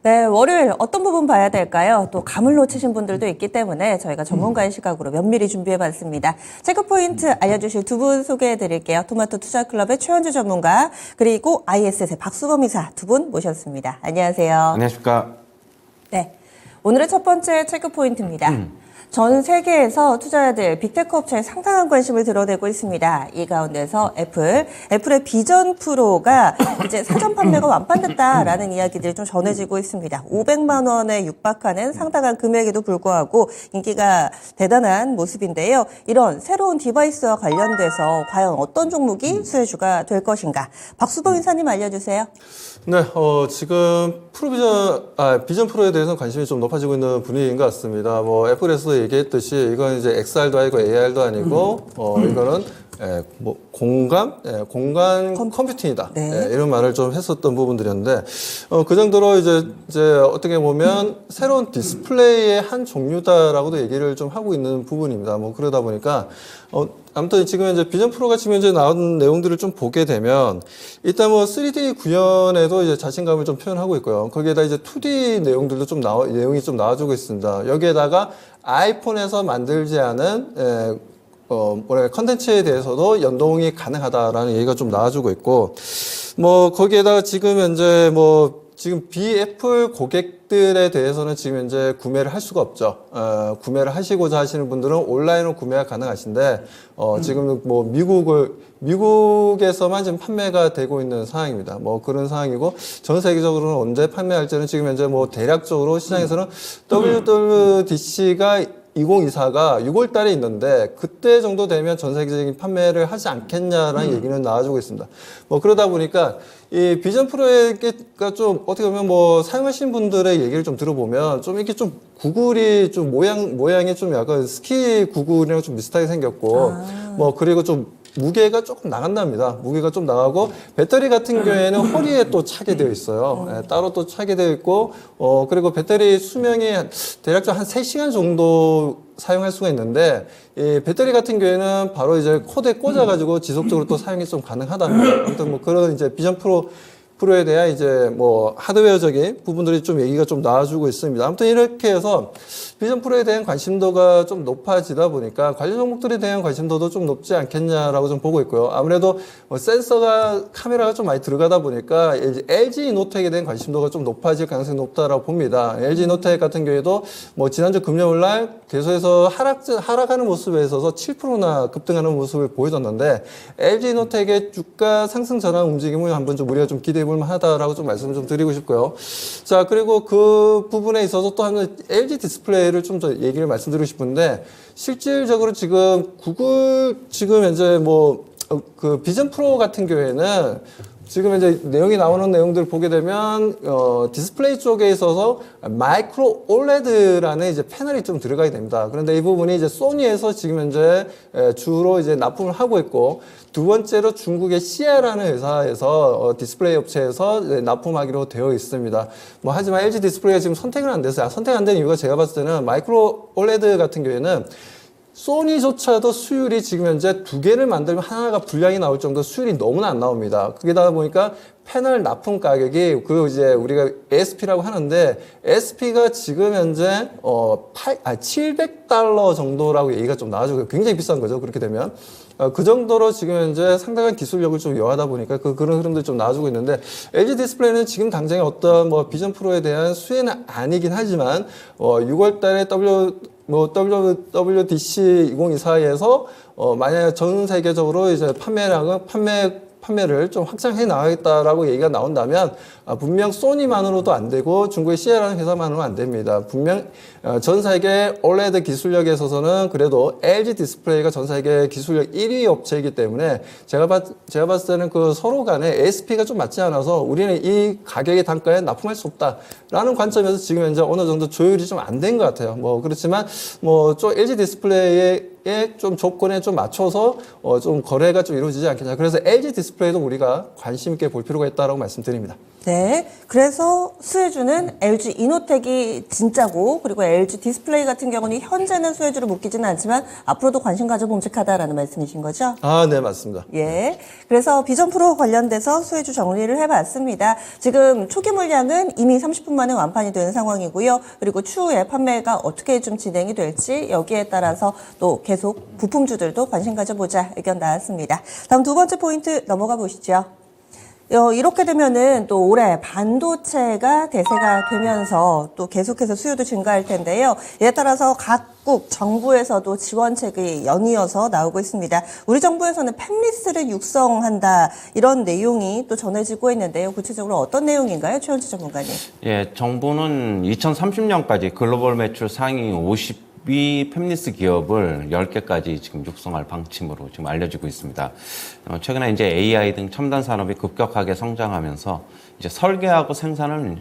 네, 월요일 어떤 부분 봐야 될까요? 또 감을 놓치신 분들도 있기 때문에 저희가 전문가의 시각으로 면밀히 준비해봤습니다. 체크포인트 알려주실 두 분 소개해드릴게요. 토마토 투자클럽의 최원주 전문가, 그리고 ISS의 박수범 이사 두 분 모셨습니다. 안녕하세요. 안녕하십니까. 네, 오늘의 첫 번째 체크포인트입니다. 전 세계에서 투자자들 빅테크 업체에 상당한 관심을 드러내고 있습니다. 이 가운데서 애플의 비전 프로가 이제 사전 판매가 완판됐다라는 이야기들이 좀 전해지고 있습니다. 500만 원에 육박하는 상당한 금액에도 불구하고 인기가 대단한 모습인데요. 이런 새로운 디바이스와 관련돼서 과연 어떤 종목이 수혜주가 될 것인가? 박수범 인사님 알려주세요. 네, 지금 비전 프로에 대해서 관심이 좀 높아지고 있는 분위기인 것 같습니다. 뭐, 애플에서 얘기했듯이, 이건 이제 XR도 아니고 AR도 아니고, 이거는, 공간 컴퓨팅이다. 네. 이런 말을 좀 했었던 부분들이었는데, 그 정도로 이제 어떻게 보면 새로운 디스플레이의 한 종류다라고도 얘기를 좀 하고 있는 부분입니다. 뭐, 그러다 보니까, 아무튼 지금 이제 비전 프로가 지금 이제 나온 내용들을 좀 보게 되면 일단 뭐 3D 구현에도 이제 자신감을 좀 표현하고 있고요. 거기에다 이제 2D 내용들도 좀 내용이 좀 나와주고 있습니다. 여기에다가 아이폰에서 만들지 않은 컨텐츠에 대해서도 연동이 가능하다라는 얘기가 좀 나와주고 있고, 뭐 거기에다가 지금 현재 지금 비애플 고객들에 대해서는 지금 현재 구매를 할 수가 없죠. 구매를 하시고자 하시는 분들은 온라인으로 구매가 가능하신데, 지금 뭐 미국에서만 지금 판매가 되고 있는 상황입니다. 뭐 그런 상황이고, 전 세계적으로는 언제 판매할지는 지금 현재 뭐 대략적으로 시장에서는 WWDC가 2024가 6월 달에 있는데 그때 정도 되면 전 세계적인 판매를 하지 않겠냐라는 얘기는 나와주고 있습니다. 뭐 그러다 보니까 이 비전 프로가 좀 어떻게 보면 뭐 사용하신 분들의 얘기를 좀 들어보면 좀 이렇게 좀 구글이 좀 모양이 좀 약간 스키 구글이랑 좀 비슷하게 생겼고 뭐 그리고 좀 무게가 조금 나간답니다. 무게가 좀 나가고 배터리 같은 경우에는 허리에 또 차게 되어 있어요. 따로 또 차게 되어 있고 그리고 배터리 수명이 대략적으로 한 3시간 정도 사용할 수가 있는데 이 배터리 같은 경우에는 바로 이제 코드에 꽂아가지고 지속적으로 또 사용이 좀 가능하답니다. 아무튼 뭐 그런 이제 비전 프로에 대한 이제 뭐 하드웨어적인 부분들이 좀 얘기가 좀 나와주고 있습니다. 아무튼 이렇게 해서 비전 프로에 대한 관심도가 좀 높아지다 보니까 관련 종목들에 대한 관심도도 좀 높지 않겠냐라고 좀 보고 있고요. 아무래도 카메라가 좀 많이 들어가다 보니까 LG 이노텍에 대한 관심도가 좀 높아질 가능성이 높다라고 봅니다. LG 이노텍 같은 경우에도 뭐 지난주 금요일 날 계속해서 하락하는 모습에 있어서 7%나 급등하는 모습을 보여줬는데 LG 이노텍의 주가 상승 전환 움직임을 한번 좀 우리가 좀 기대해 볼 만하다라고 좀 말씀을 좀 드리고 싶고요. 자, 그리고 그 부분에 있어서 또 한 LG 디스플레이를 좀 더 얘기를 말씀드리고 싶은데 실질적으로 지금 구글 지금 현재 그 비전 프로 같은 경우에는 지금 이제 내용이 나오는 내용들을 보게 되면 디스플레이 쪽에 있어서 마이크로 올레드라는 이제 패널이 좀 들어가게 됩니다. 그런데 이 부분이 이제 소니에서 지금 현재 주로 이제 납품을 하고 있고 두 번째로 중국의 시아라는 회사에서 디스플레이 업체에서 납품하기로 되어 있습니다. 뭐 하지만 LG 디스플레이가 지금 선택은 안 됐어요. 선택 안 된 이유가 제가 봤을 때는 마이크로 올레드 같은 경우에는 소니조차도 수율이 지금 현재 2개를 만들면 하나가 불량이 나올 정도 수율이 너무나 안 나옵니다. 그게다 보니까 패널 납품 가격이 이제 우리가 ASP라고 하는데 ASP가 지금 현재 700달러 정도라고 얘기가 좀 나와주고 굉장히 비싼 거죠. 그렇게 되면 그 정도로 지금 현재 상당한 기술력을 좀 요하다 보니까 그런 흐름들이 좀 나와주고 있는데 LG 디스플레이는 지금 당장에 어떤 비전 프로에 대한 수혜는 아니긴 하지만 6월 달에 WWDC 2024에서 만약에 전 세계적으로 이제 판매를 좀 확장해 나가겠다라고 얘기가 나온다면 분명 소니만으로도 안 되고 중국의 시아라는 회사만으로는 안 됩니다. 분명 전 세계 OLED 기술력에 있어서는 그래도 LG 디스플레이가 전 세계 기술력 1위 업체이기 때문에 제가 봤을 때는 그 서로 간에 ASP가 좀 맞지 않아서 우리는 이 가격의 단가에 납품할 수 없다라는 관점에서 지금 현재 어느 정도 조율이 좀 안 된 것 같아요. 그렇지만 LG 디스플레이의 좀 조건에 좀 맞춰서 좀 거래가 좀 이루어지지 않겠냐. 그래서 LG 디스플레이도 우리가 관심 있게 볼 필요가 있다라고 말씀드립니다. 네. 그래서 수혜주는 LG 이노텍이 진짜고, 그리고 LG 디스플레이 같은 경우는 현재는 수혜주로 묶이지는 않지만 앞으로도 관심 가져 봄직하다라는 말씀이신 거죠? 아, 네, 맞습니다. 예. 그래서 비전 프로 관련돼서 수혜주 정리를 해봤습니다. 지금 초기 물량은 이미 30분 만에 완판이 된 상황이고요. 그리고 추후에 판매가 어떻게 좀 진행이 될지 여기에 따라서 또 계속 부품주들도 관심 가져보자 의견 나왔습니다. 다음 두 번째 포인트 넘어가 보시죠. 이렇게 되면은 또 올해 반도체가 대세가 되면서 또 계속해서 수요도 증가할 텐데요. 이에 따라서 각국 정부에서도 지원책이 연이어서 나오고 있습니다. 우리 정부에서는 팹리스를 육성한다 이런 내용이 또 전해지고 있는데요. 구체적으로 어떤 내용인가요, 최원주 전문가님? 예, 정부는 2030년까지 글로벌 매출 상위 50위 팹리스 기업을 10개까지 지금 육성할 방침으로 지금 알려지고 있습니다. 최근에 이제 AI 등 첨단 산업이 급격하게 성장하면서 이제 설계하고 생산을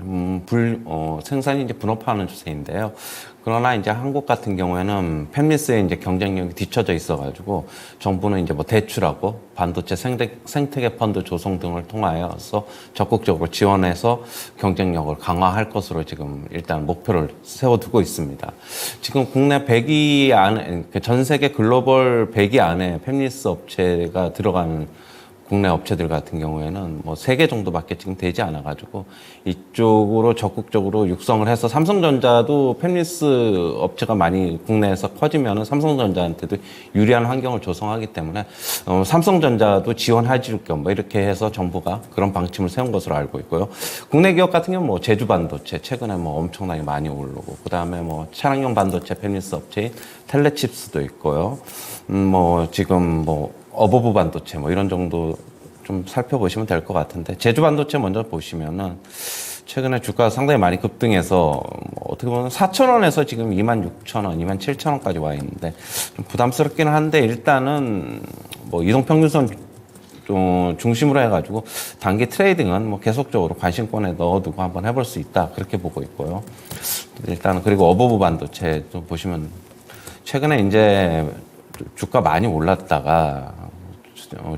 생산이 이제 분업화하는 추세인데요. 그러나 이제 한국 같은 경우에는 팹리스의 이제 경쟁력이 뒤처져 있어가지고 정부는 이제 뭐 대출하고 반도체 생태계 펀드 조성 등을 통하여서 적극적으로 지원해서 경쟁력을 강화할 것으로 지금 일단 목표를 세워두고 있습니다. 지금 국내 100위 안에, 전 세계 글로벌 100위 안에 팹리스 업체가 들어가는 국내 업체들 같은 경우에는 뭐 3개 정도밖에 지금 되지 않아가지고 이쪽으로 적극적으로 육성을 해서 삼성전자도 팹리스 업체가 많이 국내에서 커지면은 삼성전자한테도 유리한 환경을 조성하기 때문에 삼성전자도 지원해줄 겸 뭐 이렇게 해서 정부가 그런 방침을 세운 것으로 알고 있고요. 국내 기업 같은 경우는 뭐 제주반도체 최근에 뭐 엄청나게 많이 오르고 그다음에 뭐 차량용 반도체 팹리스 업체인 텔레칩스도 있고요. 뭐 지금 뭐 어버브 반도체 뭐 이런 정도 좀 살펴보시면 될 것 같은데 제주 반도체 먼저 보시면은 최근에 주가가 상당히 많이 급등해서 뭐 어떻게 보면 4,000원에서 지금 26,000원, 27,000원까지 와 있는데 좀 부담스럽기는 한데 일단은 뭐 이동평균선 중심으로 해가지고 단기 트레이딩은 뭐 계속적으로 관심권에 넣어두고 한번 해볼 수 있다 그렇게 보고 있고요. 일단은 그리고 어버브 반도체 좀 보시면 최근에 이제 주가 많이 올랐다가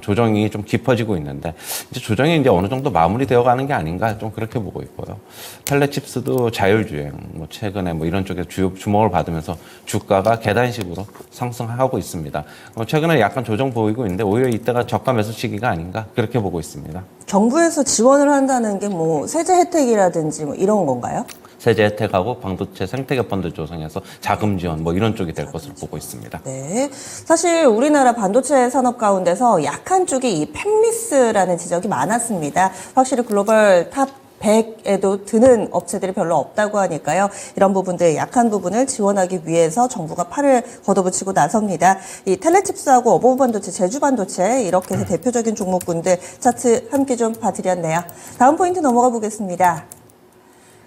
조정이 좀 깊어지고 있는데 이제 조정이 이제 어느 정도 마무리되어 가는 게 아닌가 좀 그렇게 보고 있고요. 텔레칩스도 자율주행 뭐 최근에 뭐 이런 쪽에 주목을 받으면서 주가가 계단식으로 상승하고 있습니다. 최근에 약간 조정 보이고 있는데 오히려 이때가 저가 매수 시기가 아닌가 그렇게 보고 있습니다. 정부에서 지원을 한다는 게 뭐 세제 혜택이라든지 뭐 이런 건가요? 세제 혜택하고 반도체 생태계 펀드 조성해서 자금 지원 뭐 이런 쪽이 될 것으로 보고 있습니다. 네. 사실 우리나라 반도체 산업 가운데서 약한 쪽이 이 팹리스라는 지적이 많았습니다. 확실히 글로벌 탑 100에도 드는 업체들이 별로 없다고 하니까요. 이런 부분들, 약한 부분을 지원하기 위해서 정부가 팔을 걷어붙이고 나섭니다. 이 텔레칩스하고 어버브 반도체, 제주 반도체 이렇게 해서 대표적인 종목군들 차트 함께 좀 봐드렸네요. 다음 포인트 넘어가 보겠습니다.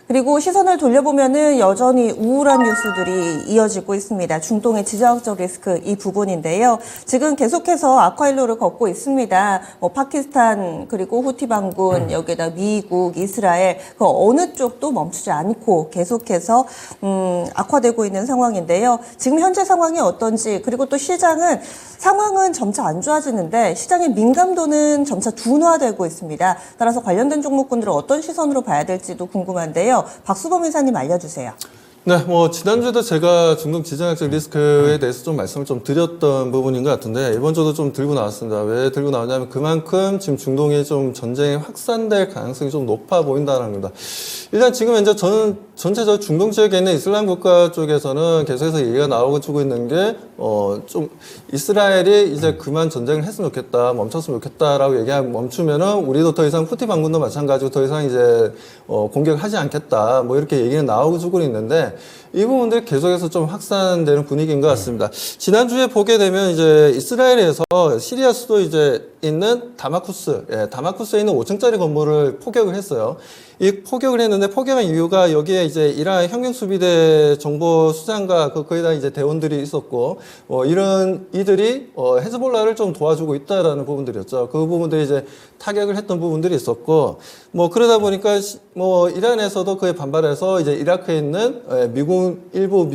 그리고 시선을 돌려보면은 여전히 우울한 뉴스들이 이어지고 있습니다. 중동의 지정학적 리스크 이 부분인데요. 지금 계속해서 악화일로를 걷고 있습니다. 뭐 파키스탄 그리고 후티 반군 여기에다 미국, 이스라엘 그 어느 쪽도 멈추지 않고 계속해서 악화되고 있는 상황인데요. 지금 현재 상황이 어떤지 그리고 또 시장은 상황은 점차 안 좋아지는데 시장의 민감도는 점차 둔화되고 있습니다. 따라서 관련된 종목군들을 어떤 시선으로 봐야 될지도 궁금한데요. 박수범 이사님 알려주세요. 네, 뭐 지난주에도 제가 중동 지정학적 리스크에 대해서 좀 말씀을 좀 드렸던 부분인 것 같은데 이번 주도 좀 들고 나왔습니다. 왜 들고 나왔냐면 그만큼 지금 중동이 좀 전쟁이 확산될 가능성이 좀 높아 보인다는 겁니다. 일단 지금 현재 저는 전체적으로 중동 지역에 있는 이슬람 국가 쪽에서는 계속해서 얘기가 나오고 주고 있는 게 좀 이스라엘이 이제 그만 전쟁을 했으면 좋겠다, 멈췄으면 좋겠다라고 얘기하고 멈추면은 우리도 더 이상 후티 반군도 마찬가지고 더 이상 이제 공격을 하지 않겠다, 뭐 이렇게 얘기는 나오고 주고 있는데 이 부분들이 계속해서 좀 확산되는 분위기인 것 같습니다. 지난주에 보게 되면 이제 이스라엘에서 시리아 수도 이제 있는 다마쿠스에 있는 5층짜리 건물을 포격을 했어요. 이 포격을 했는데 포격한 이유가 여기에 이제 이란 혁명수비대 정보 수장과 거기다 이제 대원들이 있었고, 이런 이들이 헤즈볼라를 좀 도와주고 있다라는 부분들이었죠. 그 부분들이 이제 타격을 했던 부분들이 있었고, 뭐 그러다 보니까 뭐 이란에서도 그에 반발해서 이제 이라크에 있는 일부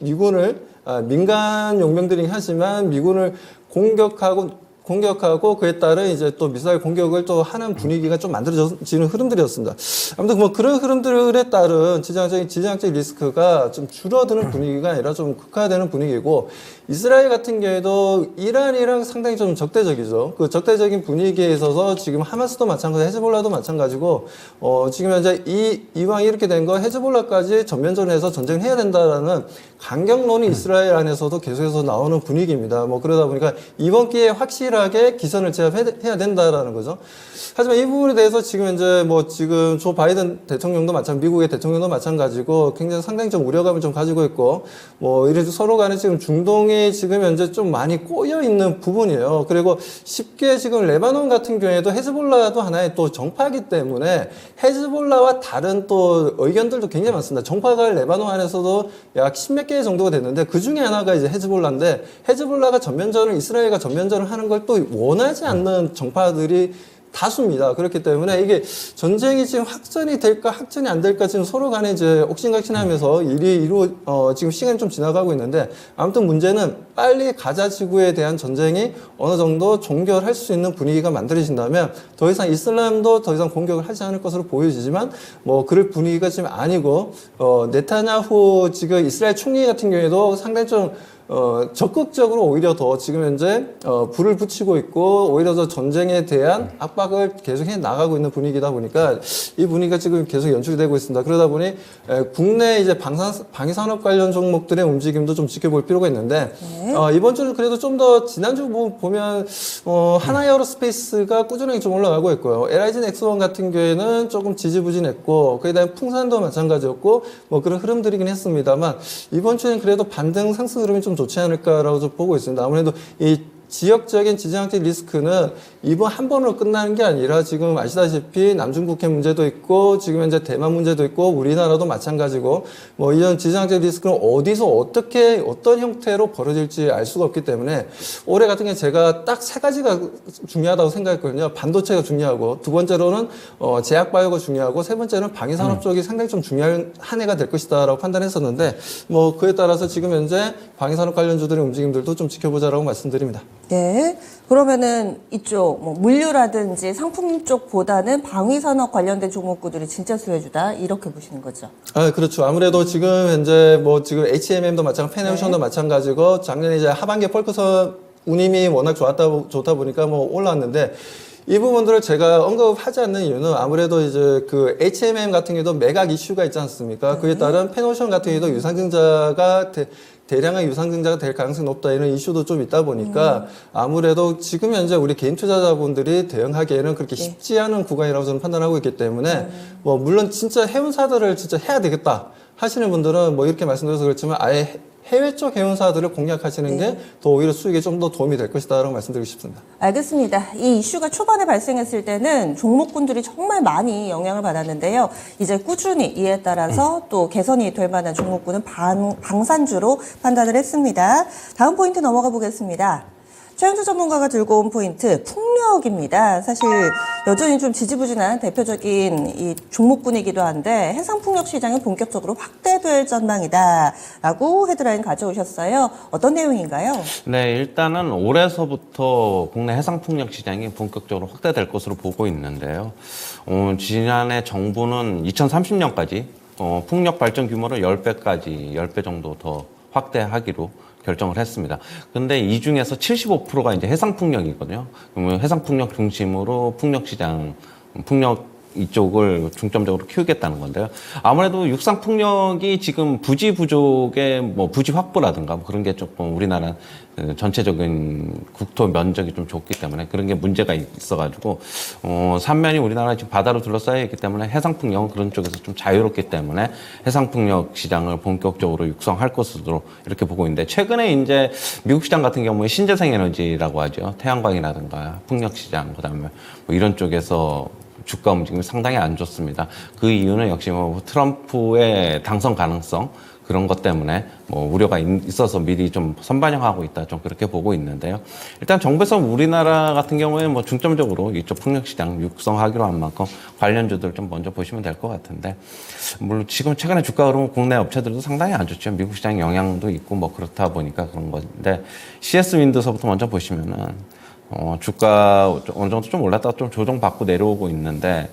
미군을 민간 용병들이긴 하지만 미군을 공격하고 그에 따른 이제 또 미사일 공격을 또 하는 분위기가 좀 만들어지는 흐름들이었습니다. 아무튼 뭐 그런 흐름들에 따른 지정학적 리스크가 좀 줄어드는 분위기가 아니라 좀 극화되는 분위기고, 이스라엘 같은 경우에도 이란이랑 상당히 좀 적대적이죠. 그 적대적인 분위기에 있어서 지금 하마스도 마찬가지, 헤즈볼라도 마찬가지고, 지금 현재 이왕 이렇게 된 거 헤즈볼라까지 전면전에서 전쟁을 해야 된다라는 강경론이 이스라엘 안에서도 계속해서 나오는 분위기입니다. 뭐 그러다 보니까 이번 기회에 확실하게 기선을 제압해야 된다라는 거죠. 하지만 이 부분에 대해서 지금 현재 지금 조 바이든 대통령도 미국의 대통령도 마찬가지고 굉장히 상당히 좀 우려감을 좀 가지고 있고, 이래서 서로 간에 지금 중동이 지금 현재 좀 많이 꼬여 있는 부분이에요. 그리고 쉽게 지금 레바논 같은 경우에도 헤즈볼라도 하나의 또 정파이기 때문에 헤즈볼라와 다른 또 의견들도 굉장히 많습니다. 정파가 레바논 안에서도 약 10몇 개 정도가 됐는데 그 중에 하나가 이제 헤즈볼라인데, 헤즈볼라가 이스라엘과 전면전을 하는 걸 또 원하지 않는 정파들이 다수입니다. 그렇기 때문에 이게 전쟁이 지금 확전이 될까 확전이 안 될까 지금 서로 간에 이제 옥신각신하면서 지금 시간이 좀 지나가고 있는데, 아무튼 문제는 빨리 가자 지구에 대한 전쟁이 어느 정도 종결할 수 있는 분위기가 만들어진다면 더 이상 이슬람도 더 이상 공격을 하지 않을 것으로 보여지지만 그럴 분위기가 지금 아니고, 네타냐후 지금 이스라엘 총리 같은 경우에도 상당히 좀 적극적으로 오히려 더 지금 현재 불을 붙이고 있고, 오히려 더 전쟁에 대한 압박을 계속해 나가고 있는 분위기다 보니까 이 분위기가 지금 계속 연출이 되고 있습니다. 그러다 보니 국내 이제 방위산업 관련 종목들의 움직임도 좀 지켜볼 필요가 있는데, 이번 주는 그래도 좀 더 지난주 보면 하나에어로스페이스가 꾸준하게 좀 올라가고 있고요. LIG 넥스원 같은 경우에는 조금 지지부진했고, 그다음에 풍산도 마찬가지였고, 그런 흐름들이긴 했습니다만 이번 주에는 그래도 반등 상승 흐름이 좀 좋지 않을까라고 좀 보고 있습니다. 아무래도 이 지역적인 지정학적 리스크는 이번 한 번으로 끝나는 게 아니라 지금 아시다시피 남중국해 문제도 있고, 지금 현재 대만 문제도 있고, 우리나라도 마찬가지고, 이런 지정학적 리스크는 어디서 어떤 형태로 벌어질지 알 수가 없기 때문에 올해 같은 경우에 제가 딱 세 가지가 중요하다고 생각했거든요. 반도체가 중요하고, 두 번째로는 제약바이오가 중요하고, 세 번째는 방위산업 쪽이 상당히 좀 중요한 한 해가 될 것이다라고 판단했었는데, 그에 따라서 지금 현재 방위산업 관련주들의 움직임들도 좀 지켜보자라고 말씀드립니다. 네. 그러면은 이쪽 물류라든지 상품 쪽보다는 방위산업 관련된 종목구들이 진짜 수혜주다, 이렇게 보시는 거죠? 그렇죠. 아무래도 지금 현재 지금 HMM도 마찬가지고 페네오션도 마찬가지고, 작년에 이제 하반기에 펄크선 운임이 워낙 좋다 보니까 올라왔는데, 이 부분들을 제가 언급하지 않는 이유는 아무래도 이제 그 HMM 같은 경우도 매각 이슈가 있지 않습니까? 그에 따른 페네오션 같은 경우도 유상증자가 대량의 유상증자가 될 가능성이 높다, 이런 이슈도 좀 있다 보니까 아무래도 지금 현재 우리 개인 투자자분들이 대응하기에는 그렇게 쉽지 않은 구간이라고 저는 판단하고 있기 때문에 물론 진짜 해운사들을 진짜 해야 되겠다 하시는 분들은 이렇게 말씀드려서 그렇지만 아예 해외 쪽 해운사들을 공략하시는 게 더 오히려 수익에 좀 더 도움이 될 것이다라고 말씀드리고 싶습니다. 알겠습니다. 이 이슈가 초반에 발생했을 때는 종목군들이 정말 많이 영향을 받았는데요. 이제 꾸준히 이에 따라서 또 개선이 될 만한 종목군은 방산주로 판단을 했습니다. 다음 포인트 넘어가 보겠습니다. 최영주 전문가가 들고 온 포인트, 풍력입니다. 사실 여전히 좀 지지부진한 대표적인 이 종목군이기도 한데, 해상풍력 시장이 본격적으로 확대될 전망이다라고 헤드라인 가져오셨어요. 어떤 내용인가요? 네, 일단은 올해서부터 국내 해상풍력 시장이 본격적으로 확대될 것으로 보고 있는데요. 지난해 정부는 2030년까지 풍력 발전 규모를 10배 정도 더 확대하기로 결정을 했습니다. 근데 이 중에서 75%가 이제 해상풍력이거든요. 그러면 해상풍력 중심으로 풍력 이쪽을 중점적으로 키우겠다는 건데요. 아무래도 육상풍력이 지금 부지 부족의 부지 확보라든가 그런 게 조금 우리나라 전체적인 국토 면적이 좀 좁기 때문에 그런 게 문제가 있어가지고, 삼면이 우리나라 지금 바다로 둘러싸여 있기 때문에 해상풍력은 그런 쪽에서 좀 자유롭기 때문에 해상풍력 시장을 본격적으로 육성할 것으로 이렇게 보고 있는데, 최근에 이제 미국 시장 같은 경우에 신재생 에너지라고 하죠. 태양광이라든가 풍력 시장, 그다음에 이런 쪽에서 주가 움직임이 상당히 안 좋습니다. 그 이유는 역시 뭐 트럼프의 당선 가능성 그런 것 때문에 뭐 우려가 있어서 미리 좀 선반영하고 있다, 좀 그렇게 보고 있는데요. 일단 정부에서 우리나라 같은 경우에 뭐 중점적으로 이쪽 풍력시장 육성하기로 한 만큼 관련주들 좀 먼저 보시면 될 것 같은데, 물론 지금 최근에 주가 흐름은 국내 업체들도 상당히 안 좋죠. 미국 시장 영향도 있고 뭐 그렇다 보니까 그런 건데, CS 윈드서부터 먼저 보시면은 주가 어느 정도 좀 올랐다가 좀 조정받고 내려오고 있는데,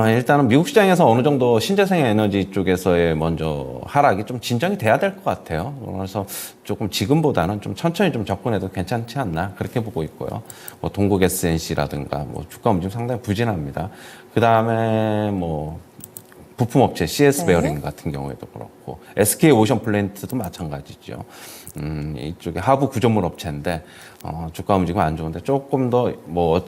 일단은 미국 시장에서 어느 정도 신재생 에너지 쪽에서의 먼저 하락이 좀 진정이 돼야 될 것 같아요. 그래서 조금 지금보다는 좀 천천히 좀 접근해도 괜찮지 않나, 그렇게 보고 있고요. 뭐 동국 SNC라든가 뭐 주가 움직임 상당히 부진합니다. 그 다음에 뭐 부품업체 CS 베어링 같은 경우에도 그렇고, SK 오션 플랜트도 마찬가지죠. 이쪽에 하부 구조물 업체인데, 주가 움직임 안 좋은데 조금 더 뭐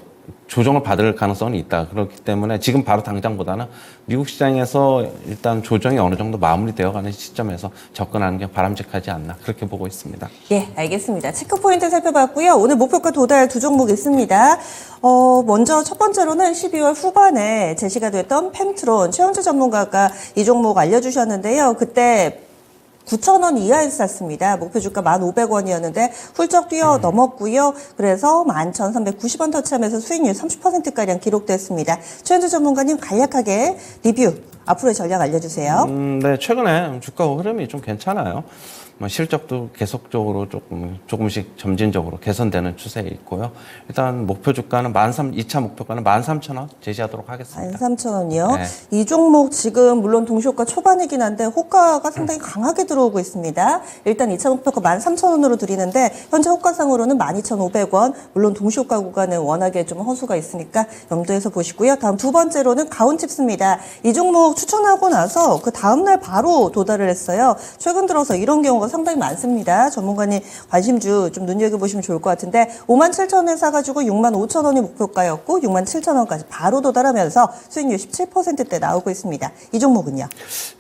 조정을 받을 가능성은 있다. 그렇기 때문에 지금 바로 당장보다는 미국 시장에서 일단 조정이 어느 정도 마무리되어가는 시점에서 접근하는 게 바람직하지 않나, 그렇게 보고 있습니다. 예, 알겠습니다. 체크 포인트 살펴봤고요. 오늘 목표가 도달 두 종목 있습니다. 먼저 첫 번째로는 12월 후반에 제시가 됐던 펜트론, 최영재 전문가가 이 종목 알려주셨는데요. 그때 9,000원 이하에서 샀습니다. 목표 주가 1,500원이었는데 훌쩍 뛰어 넘었고요. 그래서 11,390원 터치하면서 수익률 30%가량 기록됐습니다. 최현주 전문가님 간략하게 리뷰, 앞으로의 전략 알려주세요. 네, 최근에 주가 흐름이 좀 괜찮아요. 뭐 실적도 계속적으로 조금씩 점진적으로 개선되는 추세에 있고요. 일단 목표 주가는 2차 목표가는 13,000원 제시하도록 하겠습니다. 13,000원이요? 네. 이 종목 지금 물론 동시호가 초반이긴 한데 호가가 상당히 강하게 들어오고 있습니다. 일단 2차 목표가 13,000원으로 드리는데 현재 호가상으로는 12,500원. 물론 동시호가 구간은 워낙에 좀 허수가 있으니까 염두에서 보시고요. 다음 두 번째로는 가온칩스입니다. 이 종목 추천하고 나서 그 다음날 바로 도달을 했어요. 최근 들어서 이런 경우가 상당히 많습니다. 전문가님 관심주 좀 눈여겨보시면 좋을 것 같은데 57,000원에 사가지고 65,000원이 목표가였고 67,000원까지 바로 도달하면서 수익률 17%대 나오고 있습니다. 이 종목은요?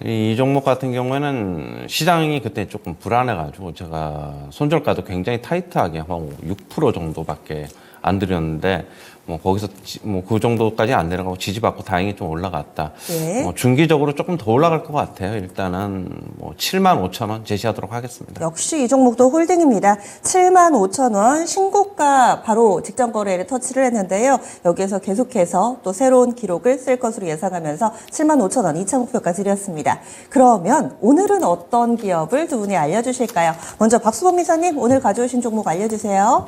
이 종목 같은 경우에는 시장이 그때 조금 불안해가지고 제가 손절가도 굉장히 타이트하게 한 6% 정도밖에 안 드렸는데, 뭐 거기서 뭐 그 정도까지 안 내려가고 지지받고 다행히 좀 올라갔다. 네. 중기적으로 조금 더 올라갈 것 같아요. 일단은 뭐 75,000원 제시하도록 하겠습니다. 역시 이 종목도 홀딩입니다. 75,000원 신고가 바로 직전 거래일에 터치를 했는데요. 여기에서 계속해서 또 새로운 기록을 쓸 것으로 예상하면서 75,000원 2차 목표가 드렸습니다. 그러면 오늘은 어떤 기업을 두 분이 알려주실까요? 먼저 박수범 이사님 오늘 가져오신 종목 알려주세요.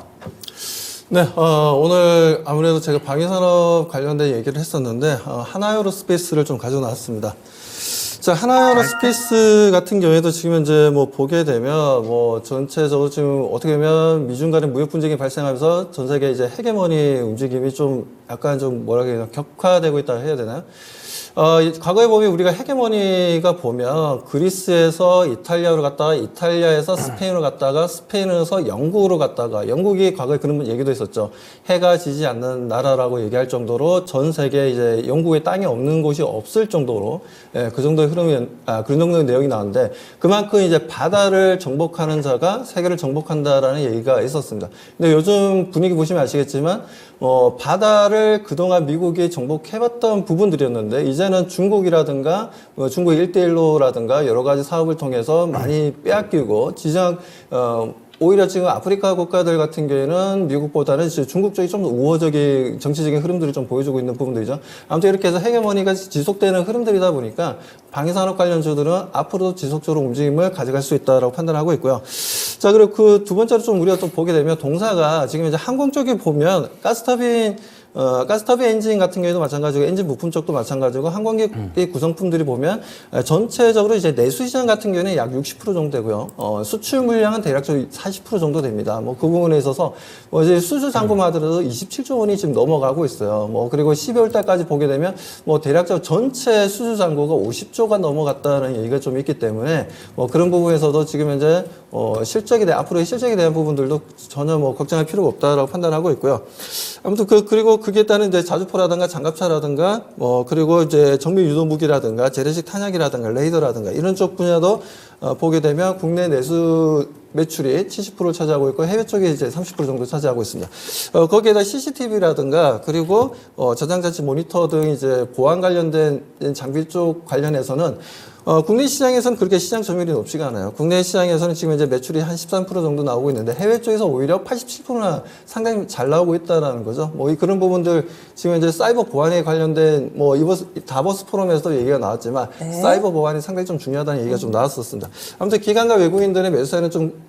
네, 오늘 아무래도 제가 방위산업 관련된 얘기를 했었는데, 하나에어로스페이스를 좀 가져 나왔습니다. 자, 하나에어로스페이스 같은 경우에도 지금 현재 뭐 보게 되면 뭐 전체적으로 지금 어떻게 보면 미중 간의 무역 분쟁이 발생하면서 전 세계 이제 헤게모니 움직임이 좀 약간 좀 뭐라 그래야 되나, 격화되고 있다 해야 되나요? 과거에 보면 우리가 헤게모니가 보면 그리스에서 이탈리아로 갔다가 이탈리아에서 스페인으로 갔다가 스페인에서 영국으로 갔다가 영국이 과거에 그런 얘기도 있었죠. 해가 지지 않는 나라라고 얘기할 정도로 전 세계에 이제 영국의 땅이 없는 곳이 없을 정도로 그 정도의 흐름이 그런 정도의 내용이 나왔는데 그만큼 이제 바다를 정복하는 자가 세계를 정복한다라는 얘기가 있었습니다. 근데 요즘 분위기 보시면 아시겠지만 바다를 그동안 미국이 정복해봤던 부분들이었는데 이제는 중국이라든가 중국 1대1로라든가 여러 가지 사업을 통해서 많이 빼앗기고 오히려 지금 아프리카 국가들 같은 경우에는 미국보다는 중국 쪽이 좀 더 우호적인 정치적인 흐름들을 좀 보여주고 있는 부분들이죠. 아무튼 이렇게 해서 헤게모니가 지속되는 흐름들이다 보니까 방위산업 관련주들은 앞으로도 지속적으로 움직임을 가져갈 수 있다라고 판단하고 있고요. 자, 그리고 그 두 번째로 좀 우리가 또 보게 되면 동사가 지금 이제 항공 쪽에 보면 가스터빈 엔진 같은 경우에도 마찬가지고 엔진 부품 쪽도 마찬가지고 항공기의 구성품들이 보면 전체적으로 이제 내수 시장 같은 경우는 약 60% 정도 되고요. 수출 물량은 대략적으로 40% 정도 됩니다. 뭐 그 부분에 있어서 이제 수주 잔고만 하더라도 27조 원이 지금 넘어가고 있어요. 그리고 12월 달까지 보게 되면 대략적으로 전체 수주 잔고가 50조가 넘어갔다는 얘기가 좀 있기 때문에 그런 부분에서도 지금 현재 앞으로의 실적에 대한 부분들도 전혀 걱정할 필요가 없다라고 판단하고 있고요. 아무튼 그리고 그게 따른 이제 자주포라든가 장갑차라든가 그리고 이제 정밀 유도 무기라든가 재래식 탄약이라든가 레이더라든가 이런 쪽 분야도 보게 되면 국내 내수 매출이 70%를 차지하고 있고 해외 쪽에 이제 30% 정도 차지하고 있습니다. 거기에다 CCTV라든가 그리고 저장장치 모니터 등 이제 보안 관련된 장비 쪽 관련해서는 국내 시장에서는 그렇게 시장 점유율이 높지가 않아요. 국내 시장에서는 지금 이제 매출이 한 13% 정도 나오고 있는데 해외 쪽에서 오히려 87%나 상당히 잘 나오고 있다라는 거죠. 뭐 그런 부분들 지금 이제 사이버 보안에 관련된 뭐 다보스 포럼에서도 얘기가 나왔지만 네. 사이버 보안이 상당히 좀 중요하다는 얘기가 좀 나왔었습니다. 아무튼 기관과 외국인들의 매수세는 좀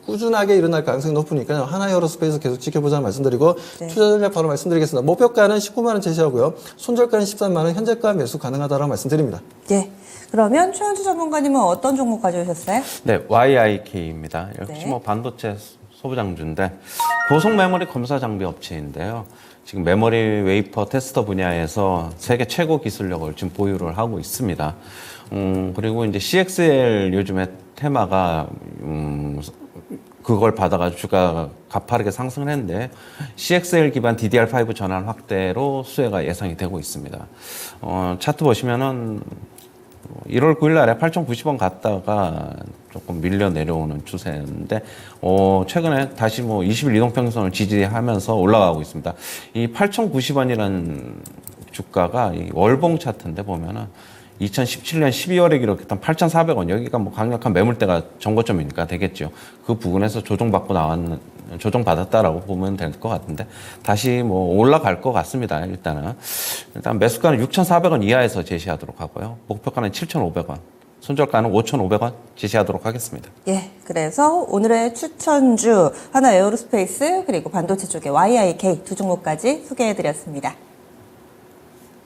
꾸준하게 일어날 가능성이 높으니까요. 하나에어로스페이스 계속 지켜보자는 말씀드리고 네. 투자 전략 바로 말씀드리겠습니다. 목표가는 19만 원 제시하고요. 손절가는 13만 원, 현재가 매수 가능하다라고 말씀드립니다. 예. 그러면 최현주 전문가님은 어떤 종목 가져오셨어요? 네, YIK입니다. 역시 네. 뭐 반도체 소부장주인데 고속 메모리 검사 장비 업체인데요. 지금 메모리 웨이퍼 테스터 분야에서 세계 최고 기술력을 지금 보유를 하고 있습니다. 그리고 이제 CXL 요즘에 테마가 그걸 받아가지고 주가가 가파르게 상승을 했는데 CXL 기반 DDR5 전환 확대로 수혜가 예상이 되고 있습니다. 차트 보시면은 1월 9일 날에 8,090원 갔다가 조금 밀려 내려오는 추세인데, 최근에 다시 뭐 20일 이동평균선을 지지하면서 올라가고 있습니다. 이 8,090원이라는 주가가 이 월봉 차트인데 보면은 2017년 12월에 기록했던 8,400원, 여기가 뭐 강력한 매물대가 정고점이니까 되겠죠. 그 부분에서 조정받았다라고 보면 될 것 같은데, 다시 뭐 올라갈 것 같습니다. 일단 매수가는 6,400원 이하에서 제시하도록 하고요. 목표가는 7,500원, 손절가는 5,500원 제시하도록 하겠습니다. 예, 그래서 오늘의 추천주 하나에어로스페이스 그리고 반도체 쪽의 YIK 두 종목까지 소개해드렸습니다.